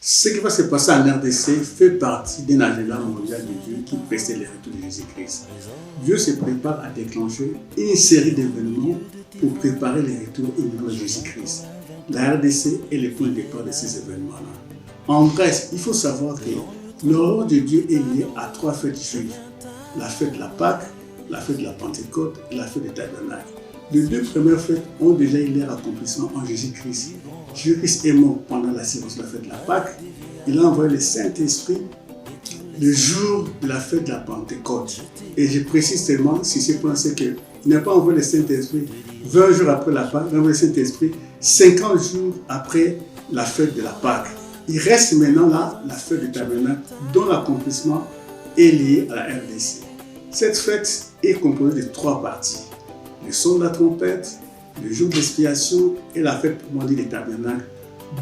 Ce qui va se passer en RDC fait partie d'un agenda mondial de Dieu qui précède le retour de Jésus-Christ. Dieu se prépare à déclencher une série d'événements pour préparer le retour imminent de Jésus-Christ. La RDC est le point de départ de ces événements-là. En bref, il faut savoir que l'ordre de Dieu est lié à 3 fêtes juives. La fête de la Pâque, la fête de la Pentecôte et la fête des Tabernacles. Les 2 premières fêtes ont déjà eu leur accomplissement en Jésus-Christ. Jésus-Christ est mort pendant la célébration de la fête de la Pâque. Il a envoyé le Saint-Esprit le jour de la fête de la Pentecôte. Et je précise seulement, si c'est pensé qu'il n'a pas envoyé le Saint-Esprit 20 jours après la Pâque, il a envoyé le Saint-Esprit 50 jours après la fête de la Pâque. Il reste maintenant là la fête du Tabernacle dont l'accomplissement est lié à la RDC. Cette fête est composée de 3 parties. Le son de la trompette, le jour d'expiation et la fête pour des Tabernacles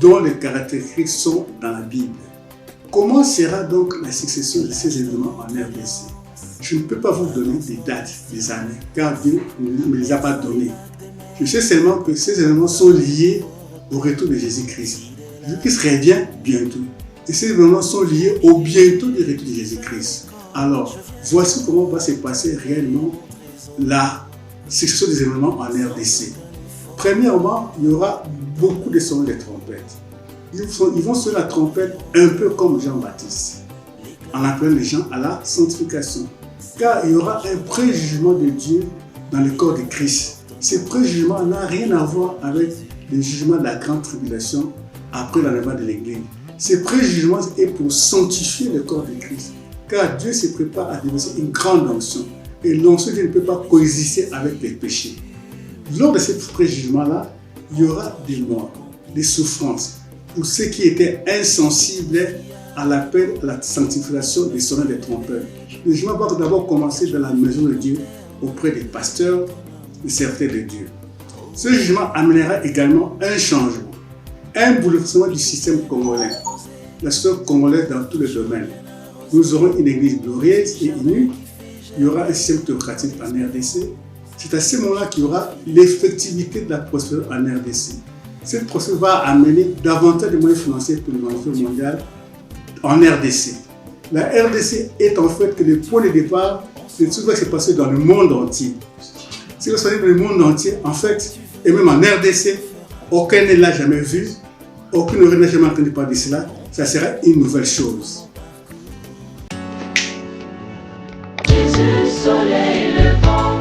dont les caractéristiques sont dans la Bible. Comment sera donc la succession de ces événements en RDC? Je ne peux pas vous donner des dates, des années, car Dieu ne me les a pas données. Je sais seulement que ces événements sont liés au retour de Jésus-Christ. Jésus-Christ revient bientôt. Et ces événements sont liés au bientôt du retour de Jésus-Christ. Alors, voici comment va se passer réellement la succession des événements en RDC. Premièrement, il y aura beaucoup de sons de trompette. Ils vont sonner la trompette un peu comme Jean-Baptiste, en appelant les gens à la sanctification. Car il y aura un préjugement de Dieu dans le corps de Christ. Ce préjugement n'a rien à voir avec le jugement de la grande tribulation après l'enlèvement de l'Église. Ce préjugement est pour sanctifier le corps de Christ. Car Dieu se prépare à déverser une grande onction. Et l'onction ne peut pas coexister avec les péchés. Lors de ce préjugement-là, il y aura des morts, des souffrances pour ceux qui étaient insensibles à l'appel à la sanctification des sonneurs des trompeurs. Le jugement va d'abord commencer dans la maison de Dieu auprès des pasteurs, des serviteurs de Dieu. Ce jugement amènera également un changement, un bouleversement du système congolais, la société congolaise dans tous les domaines. Nous aurons une église glorieuse et unie, il y aura un système théocratique en RDC. C'est à ce moment-là qu'il y aura l'effectivité de la procédure en RDC. Cette procédure va amener davantage de moyens financiers pour l'évangile mondial en RDC. La RDC est en fait que le point de départ de tout ce qui va se passer dans le monde entier. Ce qui va se passer dans le monde entier, en fait, et même en RDC, aucun ne l'a jamais vu, aucune oreille n'a jamais entendu parler de cela, ça sera une nouvelle chose. Jésus, soleil levant,